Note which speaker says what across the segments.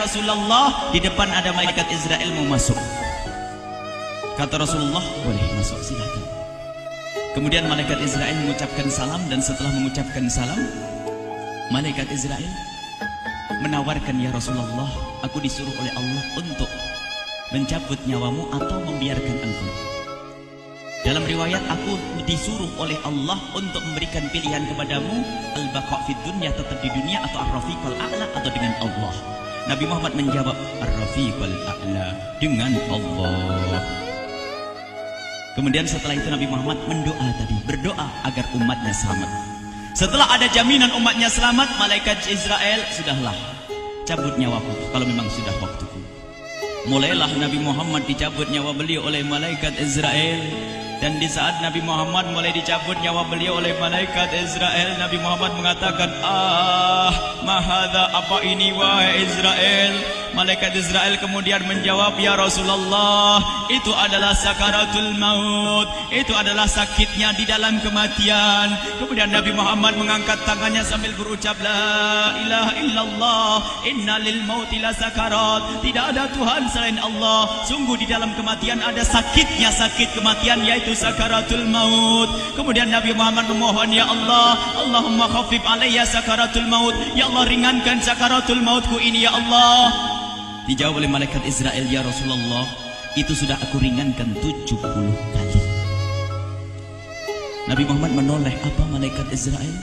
Speaker 1: Rasulullah, di depan ada malaikat Israel mau masuk. Kata Rasulullah, boleh masuk, silakan. Kemudian malaikat Israel mengucapkan salam, dan setelah mengucapkan salam, malaikat Israel menawarkan, ya Rasulullah, aku disuruh oleh Allah untuk mencabut nyawamu atau membiarkan engkau. Dalam riwayat, aku disuruh oleh Allah untuk memberikan pilihan kepadamu, al-baqa' fid dunya, tetap di dunia, atau ar-rafiqal a'la, atau dengan Allah. Nabi Muhammad menjawab, ar-rafiqal a'la, dengan Allah. Kemudian setelah itu Nabi Muhammad berdoa agar umatnya selamat. Setelah ada jaminan umatnya selamat, malaikat Israel, sudahlah, cabut nyawaku kalau memang sudah waktuku. Mulailah Nabi Muhammad dicabut nyawa beliau oleh malaikat Israel. Dan di saat Nabi Muhammad mulai dicabut nyawa beliau oleh malaikat Israel, Nabi Muhammad mengatakan, mahadha, apa ini wahai Israel? Malaikat Israel kemudian menjawab, ya Rasulullah, itu adalah sakaratul maut, itu adalah sakitnya di dalam kematian. Kemudian Nabi Muhammad mengangkat tangannya sambil berucap, la ilaha illallah, inna lil mauti la sakarat, tidak ada Tuhan selain Allah, sungguh di dalam kematian ada sakitnya, sakit kematian, yaitu sakaratul maut. Kemudian Nabi Muhammad memohon, ya Allah, Allahumma khafif alayya sakaratul maut, ya Allah, ringankan sakaratul mautku ini, ya Allah. Dijawab oleh malaikat Israel, ya Rasulullah, itu sudah aku ringankan 70 kali. Nabi Muhammad menoleh, apa malaikat Israel?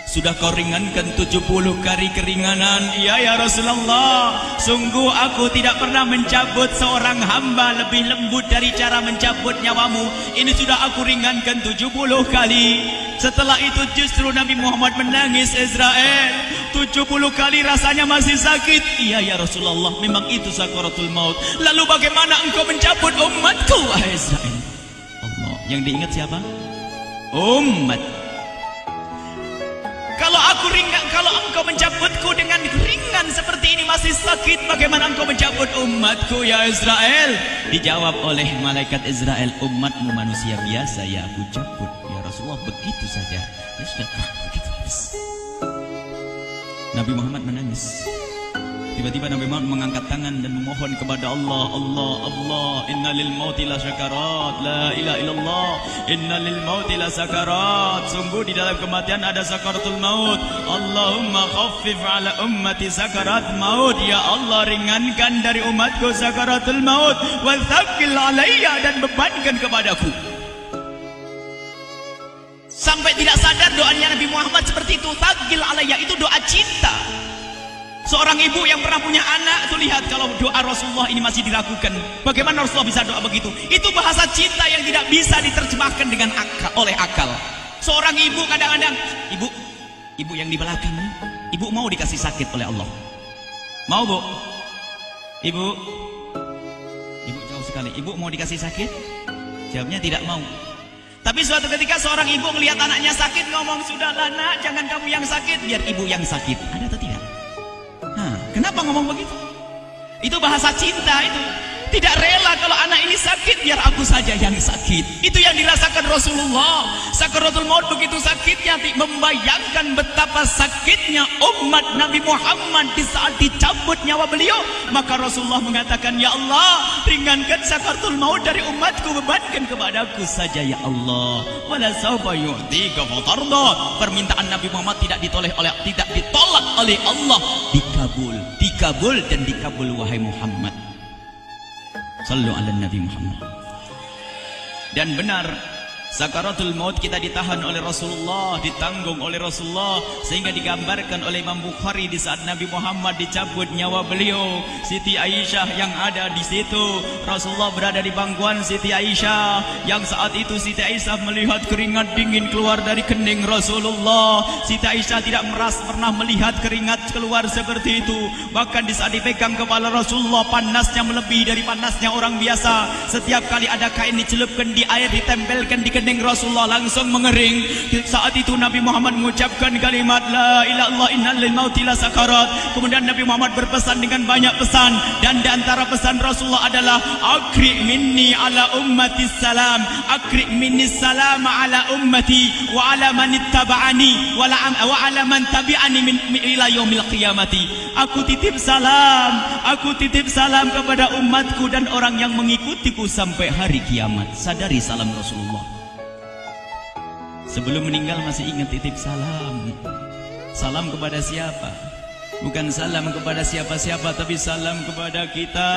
Speaker 1: Sudah kau ringankan 70 kali keringanan? Iya ya Rasulullah, sungguh aku tidak pernah mencabut seorang hamba lebih lembut dari cara mencabut nyawamu. Ini sudah aku ringankan 70 kali. Setelah itu justru Nabi Muhammad menangis, Israel, 70 kali rasanya masih sakit. Iya ya Rasulullah, memang itu sakaratul maut. Lalu bagaimana engkau mencabut umatku, wahai Israel? Allah, yang diingat siapa? Umat. Kalau engkau mencabutku dengan ringan seperti ini masih sakit, bagaimana engkau mencabut umatku, ya Israel? Dijawab oleh malaikat Israel, umatmu manusia biasa, ya aku cabut. Ya Rasulullah, begitu saja. Ya sudah, begitu habis. Nabi Muhammad menangis. Tiba-tiba Nabi Muhammad mengangkat tangan dan memohon kepada Allah, Allah, Allah, inna lil mauti la syakarat, la ilaha illallah, inna lil mauti la sakarat, sungguh di dalam kematian ada sakaratul maut. Allahumma khaffif ala ummati sakarat maut, ya Allah, ringankan dari umatku sakaratul maut, wa thaqqil alayya, dan bebankan kepadaku. Sampai tidak sadar doanya Nabi Muhammad seperti itu. Thaqqil alayya itu doa cinta. Seorang ibu yang pernah punya anak, tuh lihat kalau doa Rasulullah ini masih dilakukan. Bagaimana Rasulullah bisa doa begitu? Itu bahasa cinta yang tidak bisa diterjemahkan dengan oleh akal. Seorang ibu kadang-kadang, ibu yang di belakang, ibu mau dikasih sakit oleh Allah? Mau, Bu? Ibu jauh sekali. Ibu mau dikasih sakit? Jawabnya tidak mau. Tapi suatu ketika seorang ibu melihat anaknya sakit, ngomong, sudahlah nak, jangan kamu yang sakit, biar ibu yang sakit. Ada atau tidak? Kenapa ngomong begitu? Itu bahasa cinta itu. Tidak rela kalau anak ini sakit, biar aku saja yang sakit. Itu yang dirasakan Rasulullah. Sakaratul maut begitu sakitnya, membayangkan betapa sakitnya umat Nabi Muhammad di saat dicabut nyawa beliau. Maka Rasulullah mengatakan, ya Allah, ringankan sakaratul maut dari umatku, bebankan kepadaku saja, ya Allah. Wala sawfa yu'tika fatarda. Permintaan Nabi Muhammad tidak ditolak oleh Allah, dikabul dan dikabul, wahai Muhammad. Sallu ala Nabi Muhammad. Dan benar, sakaratul maut kita ditahan oleh Rasulullah, ditanggung oleh Rasulullah, sehingga digambarkan oleh Imam Bukhari di saat Nabi Muhammad dicabut nyawa beliau, Siti Aisyah yang ada di situ. Rasulullah berada di pangkuan Siti Aisyah, yang saat itu Siti Aisyah melihat keringat dingin keluar dari kening Rasulullah. Siti Aisyah tidak pernah melihat keringat keluar seperti itu. Bahkan di saat dipegang kepala Rasulullah, panasnya melebihi dari panasnya orang biasa. Setiap kali ada kain dicelupkan di air, ditempelkan di kening kening Rasulullah langsung mengering. Saat itu Nabi Muhammad mengucapkan kalimat la ilaha illallah innal lil mauti lasakarat. Kemudian Nabi Muhammad berpesan dengan banyak pesan, dan di antara pesan Rasulullah adalah akri minni ala ummati salam, akri minni salam ala ummati wa ala man ittaba'ani wa ala man tabi'ani min ila yaumil qiyamati. Aku titip salam kepada umatku dan orang yang mengikutiku sampai hari kiamat. Sadari salam Rasulullah. Sebelum meninggal masih ingat titip salam. Salam kepada siapa? Bukan salam kepada siapa-siapa, tapi salam kepada kita.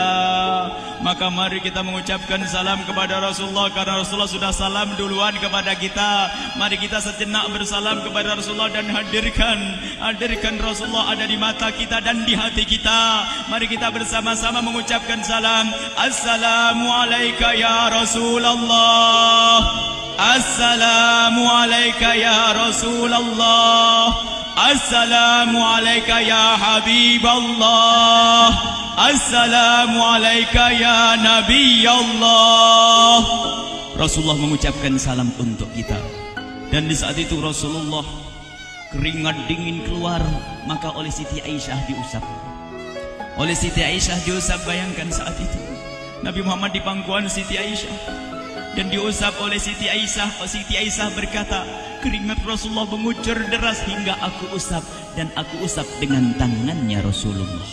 Speaker 1: Maka mari kita mengucapkan salam kepada Rasulullah, karena Rasulullah sudah salam duluan kepada kita. Mari kita sejenak bersalam kepada Rasulullah dan hadirkan Rasulullah ada di mata kita dan di hati kita. Mari kita bersama-sama mengucapkan salam. Assalamualaikum ya Rasulullah. Assalamualaikum ya Rasulullah. Assalamualaikum ya Habiballah. Assalamualaikum ya Nabi Allah. Rasulullah mengucapkan salam untuk kita. Dan di saat itu Rasulullah keringat dingin keluar, maka oleh Siti Aisyah diusap. Oleh Siti Aisyah diusap, bayangkan saat itu Nabi Muhammad di pangkuan Siti Aisyah dan diusap oleh Siti Aisyah. Siti Aisyah berkata, keringat Rasulullah mengucur deras hingga aku usap, dan aku usap dengan tangannya Rasulullah.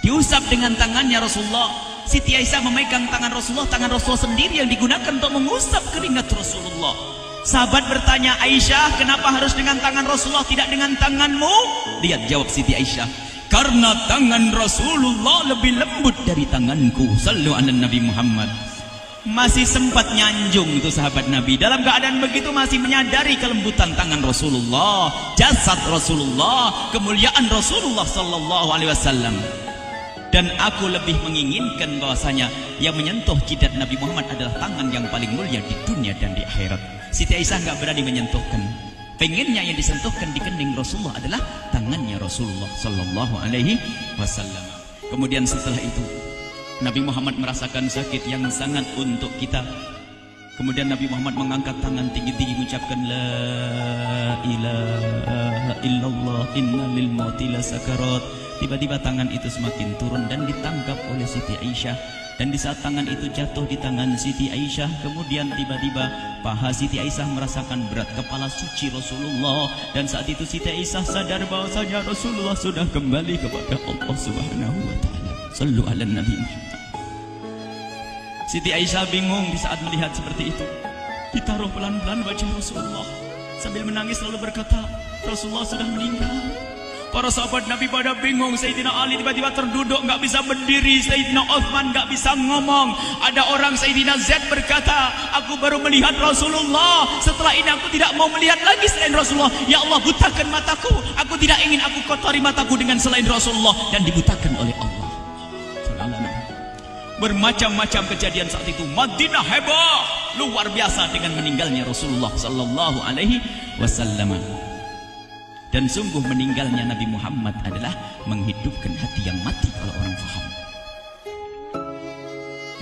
Speaker 1: Diusap dengan tangannya Rasulullah. Siti Aisyah memegang tangan Rasulullah sendiri yang digunakan untuk mengusap keringat Rasulullah. Sahabat bertanya, Aisyah, kenapa harus dengan tangan Rasulullah tidak dengan tanganmu? Lihat jawab Siti Aisyah, karena tangan Rasulullah lebih lembut dari tanganku. Sallu ala Nabi Muhammad. Masih sempat nyanjung itu sahabat Nabi. Dalam keadaan begitu masih menyadari kelembutan tangan Rasulullah, jasad Rasulullah, kemuliaan Rasulullah sallallahu alaihi wasallam. Dan aku lebih menginginkan bahwasanya yang menyentuh jidat Nabi Muhammad adalah tangan yang paling mulia di dunia dan di akhirat. Siti Aisyah enggak berani menyentuhkan. Pengennya yang disentuhkan di kening Rasulullah adalah tangannya Rasulullah sallallahu alaihi wasallam. Kemudian setelah itu Nabi Muhammad merasakan sakit yang sangat untuk kita. Kemudian Nabi Muhammad mengangkat tangan tinggi-tinggi mengucapkan la ilaha illallah inna lil mauti lasakarat. Tiba-tiba tangan itu semakin turun dan ditangkap oleh Siti Aisyah. Dan di saat tangan itu jatuh di tangan Siti Aisyah, kemudian tiba-tiba paha Siti Aisyah merasakan berat kepala suci Rasulullah. Dan saat itu Siti Aisyah sadar bahwasanya Rasulullah sudah kembali kepada Allah Subhanahu wa taala. Sallu ala Nabi Muhammad. Siti Aisyah bingung di saat melihat seperti itu. Ditaruh pelan-pelan wajah Rasulullah sambil menangis lalu berkata, Rasulullah sudah meninggal. Para sahabat Nabi pada bingung. Sayyidina Ali tiba-tiba terduduk, nggak bisa berdiri. Sayyidina Uthman nggak bisa ngomong. Ada orang Sayyidina Zaid berkata, aku baru melihat Rasulullah. Setelah ini aku tidak mau melihat lagi selain Rasulullah. Ya Allah, butakan mataku. Aku tidak ingin aku kotori mataku dengan selain Rasulullah. Dan dibutakan oleh Allah. Bermacam-macam kejadian saat itu. Madinah heboh, luar biasa dengan meninggalnya Rasulullah sallallahu alaihi wasallam. Dan sungguh meninggalnya Nabi Muhammad adalah menghidupkan hati yang mati kalau orang faham.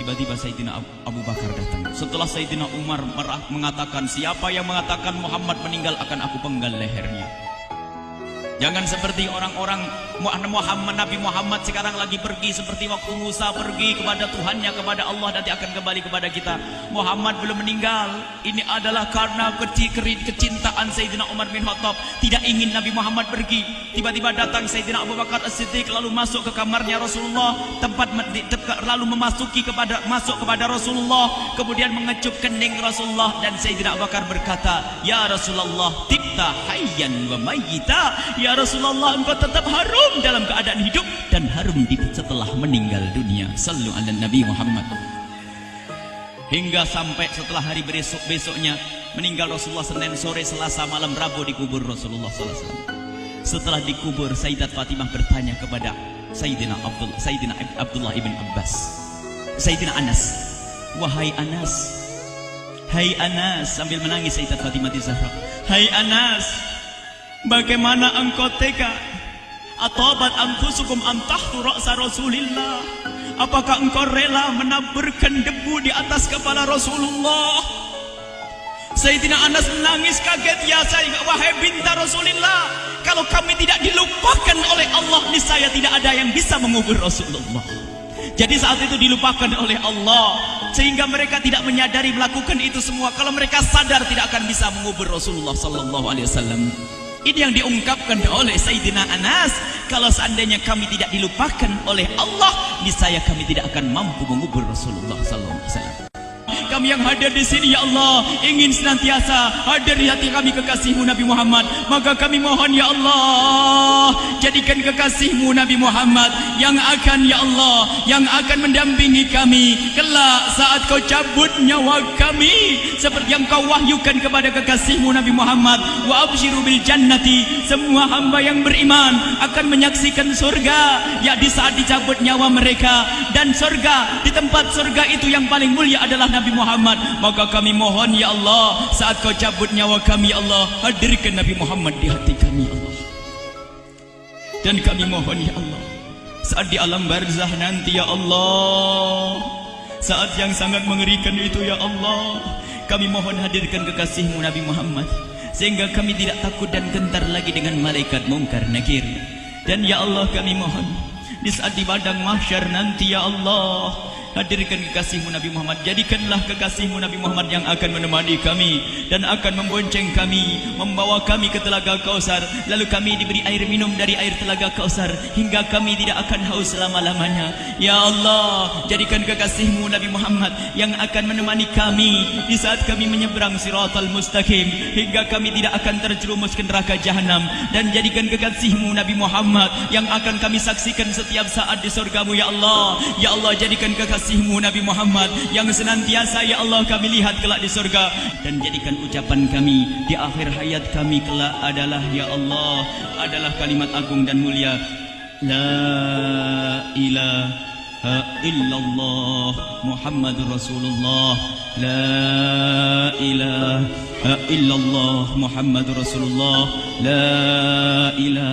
Speaker 1: Tiba-tiba Sayyidina Abu Bakar datang. Setelah Sayyidina Umar mengatakan, siapa yang mengatakan Muhammad meninggal akan aku penggal lehernya. Jangan seperti orang-orang Nabi Muhammad sekarang lagi pergi seperti waktu Musa pergi kepada Tuhannya, kepada Allah, nanti akan kembali kepada kita. Muhammad belum meninggal. Ini adalah karena kecintaan Sayyidina Umar bin Khattab, tidak ingin Nabi Muhammad pergi. Tiba-tiba datang Sayyidina Abu Bakar As-Siddiq lalu masuk ke kamarnya Rasulullah, lalu masuk kepada Rasulullah, kemudian mengecup kening Rasulullah. Dan Sayyidina Abu Bakar berkata, ya Rasulullah, tibta hayyan wa mayyita. Ya Rasulullah, engkau tetap harum dalam keadaan hidup dan harum setelah meninggal dunia. Sallu ala Nabi Muhammad. Hingga sampai setelah hari besoknya meninggal Rasulullah, Senin sore, Selasa malam, Rabu dikubur Rasulullah SAW. Setelah dikubur, Sayyidat Fatimah bertanya kepada Sayyidina Abdullah ibn Abbas, Sayyidina Anas, wahai Anas, hai Anas, sambil menangis Sayyidat Fatimah Zahra, hai Anas, bagaimana engkau tega? Atabat anfusukum antahtu ra'sa Rasulillah. Apakah engkau rela menaburkan debu di atas kepala Rasulullah? Sayyidina Anas menangis kaget, ya wahai binta Rasulullah, kalau kami tidak dilupakan oleh Allah, niscaya tidak ada yang bisa mengubur Rasulullah. Jadi saat itu dilupakan oleh Allah, sehingga mereka tidak menyadari melakukan itu semua. Kalau mereka sadar, tidak akan bisa mengubur Rasulullah sallallahu alaihi wasallam. Ini yang diungkapkan oleh Sayyidina Anas, kalau seandainya kami tidak dilupakan oleh Allah, niscaya kami tidak akan mampu mengubur Rasulullah sallallahu alaihi wasallam. Kami yang hadir di sini, ya Allah, ingin senantiasa hadir di hati kami kekasih-Mu Nabi Muhammad. Maka kami mohon, ya Allah, jadikan kekasih-Mu Nabi Muhammad yang akan, ya Allah, yang akan mendampingi kami kelak saat Kau cabut nyawa kami, seperti yang Kau wahyukan kepada kekasih-Mu Nabi Muhammad. Wa abshiru bil jannati, semua hamba yang beriman akan menyaksikan surga, ya di saat dicabut nyawa mereka. Dan surga, di tempat surga itu yang paling mulia adalah Nabi Muhammad. Maka kami mohon, ya Allah, saat Kau cabut nyawa kami, Allah, hadirkan Nabi Muhammad di hati kami, Allah. Dan kami mohon, ya Allah, saat di alam barzah nanti, ya Allah, saat yang sangat mengerikan itu, ya Allah, kami mohon hadirkan kekasih-Mu Nabi Muhammad, sehingga kami tidak takut dan gentar lagi dengan malaikat mungkar nakir. Dan ya Allah, kami mohon di saat di padang mahsyar nanti, ya Allah, hadirkan kekasih-Mu Nabi Muhammad. Jadikanlah kekasih-Mu Nabi Muhammad yang akan menemani kami dan akan membonceng kami, membawa kami ke telaga Kausar. Lalu kami diberi air minum dari air telaga Kausar hingga kami tidak akan haus selama-lamanya. Ya Allah, jadikan kekasih-Mu Nabi Muhammad yang akan menemani kami di saat kami menyeberang Siratal Mustaqim hingga kami tidak akan terjerumus ke neraka jahanam. Dan jadikan kekasih-Mu Nabi Muhammad yang akan kami saksikan setiap saat di surga-Mu, ya Allah. Ya Allah, jadikan kekasih-Mu Nabi Muhammad yang senantiasa, ya Allah, kami lihat kelak di surga. Dan jadikan ucapan kami di akhir hayat kami kelak adalah, ya Allah, adalah kalimat agung dan mulia, La ilaha illallah Muhammadur Rasulullah. La ilaha illallah Muhammadur Rasulullah. La ilaha